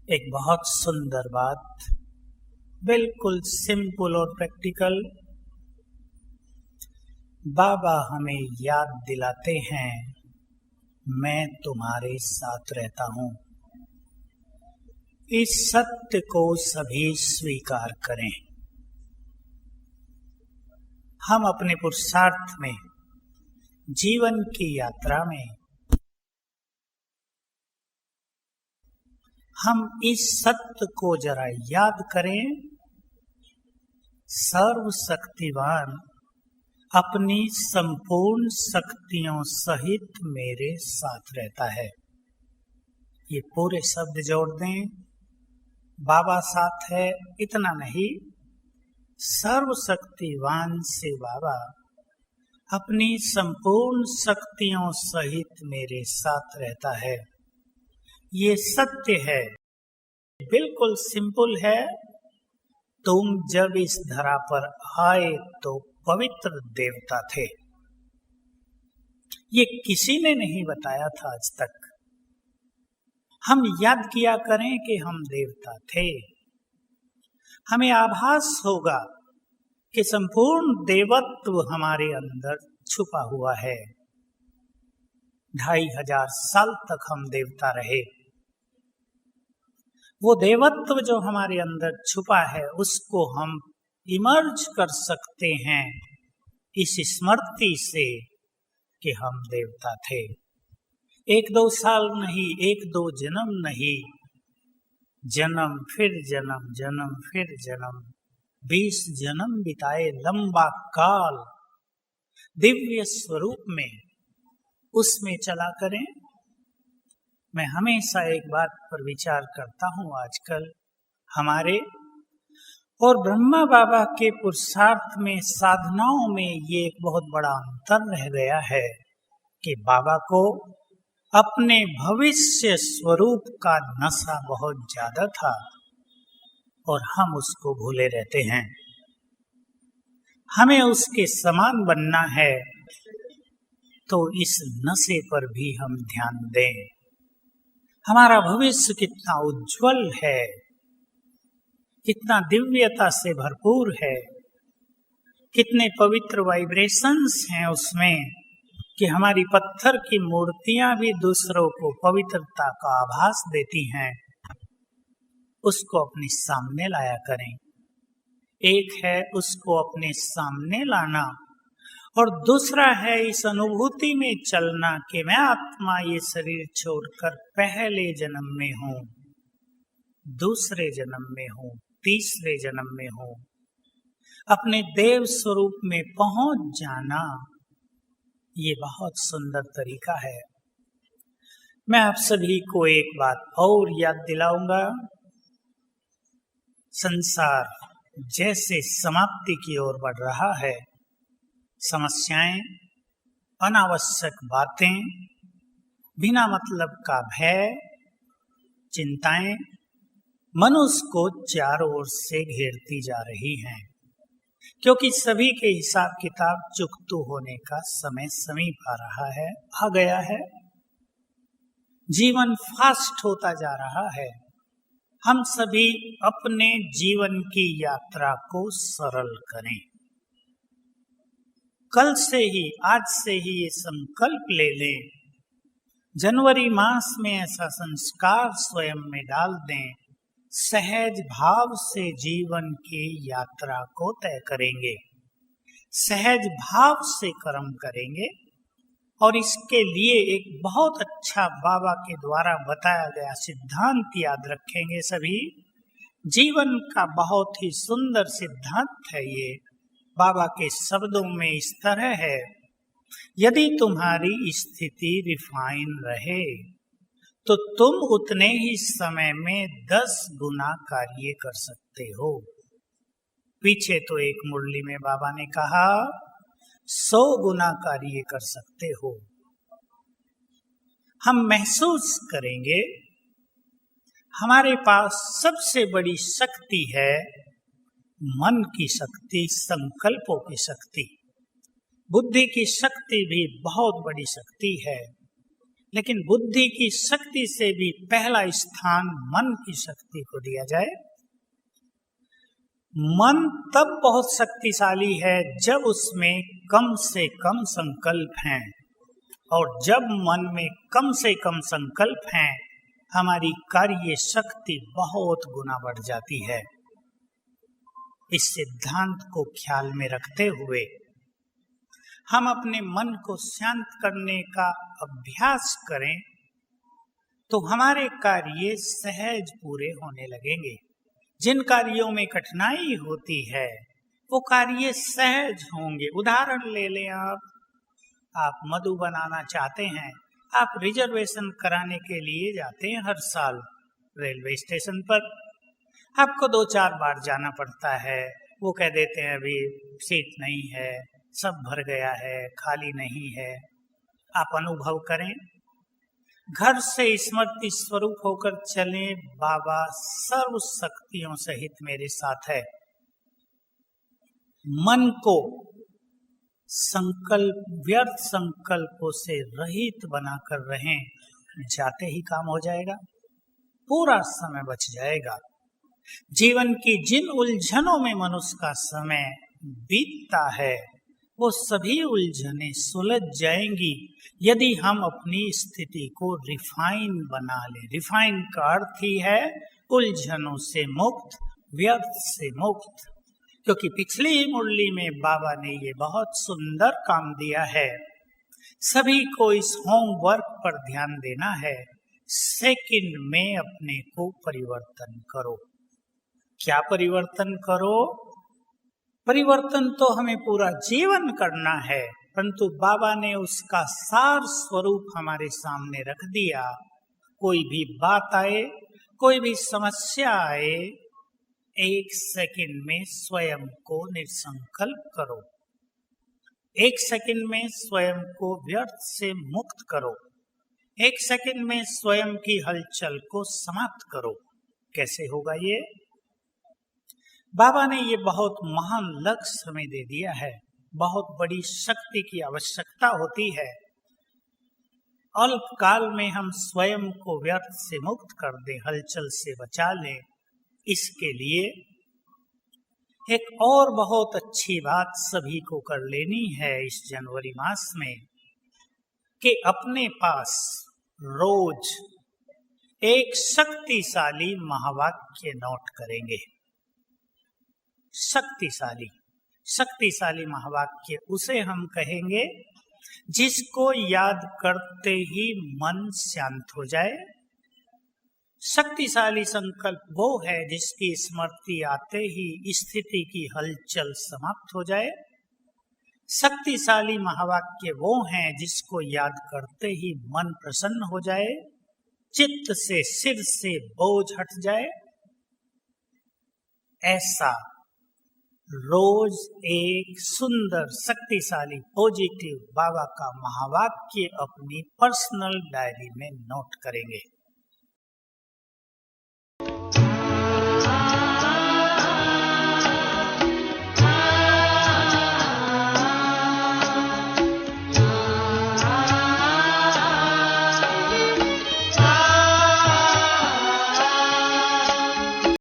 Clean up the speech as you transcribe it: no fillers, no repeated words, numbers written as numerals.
एक बहुत सुंदर बात, बिल्कुल सिंपल और प्रैक्टिकल। बाबा हमें याद दिलाते हैं, मैं तुम्हारे साथ रहता हूं। इस सत्य को सभी स्वीकार करें। हम अपने पुरुषार्थ में, जीवन की यात्रा में हम इस सत्य को जरा याद करें। सर्वशक्तिवान अपनी संपूर्ण शक्तियों सहित मेरे साथ रहता है। ये पूरे शब्द जोड़ दें। बाबा साथ है इतना नहीं, सर्वशक्तिवान से बाबा अपनी संपूर्ण शक्तियों सहित मेरे साथ रहता है। ये सत्य है, बिल्कुल सिंपल है। तुम जब इस धरा पर आए तो पवित्र देवता थे। ये किसी ने नहीं बताया था आज तक। हम याद किया करें कि हम देवता थे। हमें आभास होगा कि संपूर्ण देवत्व हमारे अंदर छुपा हुआ है। 2500 साल तक हम देवता रहे। वो देवत्व जो हमारे अंदर छुपा है, उसको हम इमर्ज कर सकते हैं इस स्मृति से कि हम देवता थे। 1-2 साल नहीं, 1-2 जन्म नहीं, जन्म फिर जन्म, जन्म फिर जन्म, 20 जन्म बिताए लंबा काल दिव्य स्वरूप में, उसमें चला करें। मैं हमेशा एक बात पर विचार करता हूँ आजकल, हमारे और ब्रह्मा बाबा के पुरुषार्थ में, साधनाओं में ये एक बहुत बड़ा अंतर रह गया है कि बाबा को अपने भविष्य स्वरूप का नशा बहुत ज्यादा था और हम उसको भूले रहते हैं। हमें उसके समान बनना है, तो इस नशे पर भी हम ध्यान दें। हमारा भविष्य कितना उज्जवल है, कितना दिव्यता से भरपूर है, कितने पवित्र वाइब्रेशंस हैं उसमें कि हमारी पत्थर की मूर्तियां भी दूसरों को पवित्रता का आभास देती हैं। उसको अपने सामने लाया करें। एक है उसको अपने सामने लाना, और दूसरा है इस अनुभूति में चलना कि मैं आत्मा ये शरीर छोड़कर पहले जन्म में हूँ, दूसरे जन्म में हूँ, तीसरे जन्म में हूँ। अपने देव स्वरूप में पहुंच जाना, ये बहुत सुंदर तरीका है। मैं आप सभी को एक बात और याद दिलाऊंगा। संसार जैसे समाप्ति की ओर बढ़ रहा है, समस्याएं, अनावश्यक बातें, बिना मतलब का भय, चिंताएं मनुष्य को चारों ओर से घेरती जा रही हैं, क्योंकि सभी के हिसाब किताब चुकतू होने का समय समीप आ रहा है, आ गया है। जीवन फास्ट होता जा रहा है। हम सभी अपने जीवन की यात्रा को सरल करें। कल से ही, आज से ही ये संकल्प ले लें। जनवरी मास में ऐसा संस्कार स्वयं में डाल दें। सहज भाव से जीवन की यात्रा को तय करेंगे, सहज भाव से कर्म करेंगे, और इसके लिए एक बहुत अच्छा बाबा के द्वारा बताया गया सिद्धांत याद रखेंगे सभी। जीवन का बहुत ही सुंदर सिद्धांत है ये। बाबा के शब्दों में इस तरह है, यदि तुम्हारी स्थिति रिफाइन रहे तो तुम उतने ही समय में 10 गुना कार्य कर सकते हो। पीछे तो एक मुरली में बाबा ने कहा 100 गुना कार्य कर सकते हो। हम महसूस करेंगे हमारे पास सबसे बड़ी शक्ति है मन की शक्ति, संकल्पों की शक्ति। बुद्धि की शक्ति भी बहुत बड़ी शक्ति है, लेकिन बुद्धि की शक्ति से भी पहला स्थान मन की शक्ति को दिया जाए। मन तब बहुत शक्तिशाली है जब उसमें कम से कम संकल्प हैं, और जब मन में कम से कम संकल्प हैं हमारी कार्य शक्ति बहुत गुना बढ़ जाती है। इस सिद्धांत को ख्याल में रखते हुए हम अपने मन को शांत करने का अभ्यास करें तो हमारे कार्य सहज पूरे होने लगेंगे। जिन कार्यों में कठिनाई होती है वो कार्य सहज होंगे। उदाहरण ले लें, आप मधु बनाना चाहते हैं, आप रिजर्वेशन कराने के लिए जाते हैं हर साल रेलवे स्टेशन पर। आपको 2-4 बार जाना पड़ता है, वो कह देते हैं अभी सीट नहीं है, सब भर गया है, खाली नहीं है। आप अनुभव करें, घर से स्मृति स्वरूप होकर चलें, बाबा सर्व शक्तियों सहित मेरे साथ है। मन को संकल्प, व्यर्थ संकल्पों से रहित बनाकर रहें, जाते ही काम हो जाएगा, पूरा समय बच जाएगा। जीवन की जिन उलझनों में मनुष्य का समय बीतता है वो सभी उलझनें सुलझ जाएंगी यदि हम अपनी स्थिति को रिफाइन बना लें। रिफाइन का अर्थ ही है उलझनों से मुक्त, व्यर्थ से मुक्त। क्योंकि पिछली ही मुरली में बाबा ने ये बहुत सुंदर काम दिया है। सभी को इस होमवर्क पर ध्यान देना है। सेकंड में अपने को परिवर्तन करो। क्या परिवर्तन करो? परिवर्तन तो हमें पूरा जीवन करना है, परंतु बाबा ने उसका सार स्वरूप हमारे सामने रख दिया। कोई भी बात आए, कोई भी समस्या आए, 1 सेकंड में स्वयं को निसंकल्प करो। 1 सेकंड में स्वयं को व्यर्थ से मुक्त करो। 1 सेकंड में स्वयं की हलचल को समाप्त करो। कैसे होगा ये? बाबा ने ये बहुत महान लक्ष्य हमें दे दिया है। बहुत बड़ी शक्ति की आवश्यकता होती है। अल्प काल में हम स्वयं को व्यर्थ से मुक्त कर दें, हलचल से बचा लें। इसके लिए एक और बहुत अच्छी बात सभी को कर लेनी है इस जनवरी मास में, कि अपने पास रोज एक शक्तिशाली महावाक्य नोट करेंगे। शक्तिशाली महावाक्य उसे हम कहेंगे जिसको याद करते ही मन शांत हो जाए। शक्तिशाली संकल्प वो है जिसकी स्मृति आते ही स्थिति की हलचल समाप्त हो जाए। शक्तिशाली महावाक्य वो हैं जिसको याद करते ही मन प्रसन्न हो जाए, चित्त से, सिर से बोझ हट जाए। ऐसा रोज एक सुंदर, शक्तिशाली, पॉजिटिव बाबा का महावाक्य अपनी पर्सनल डायरी में नोट करेंगे।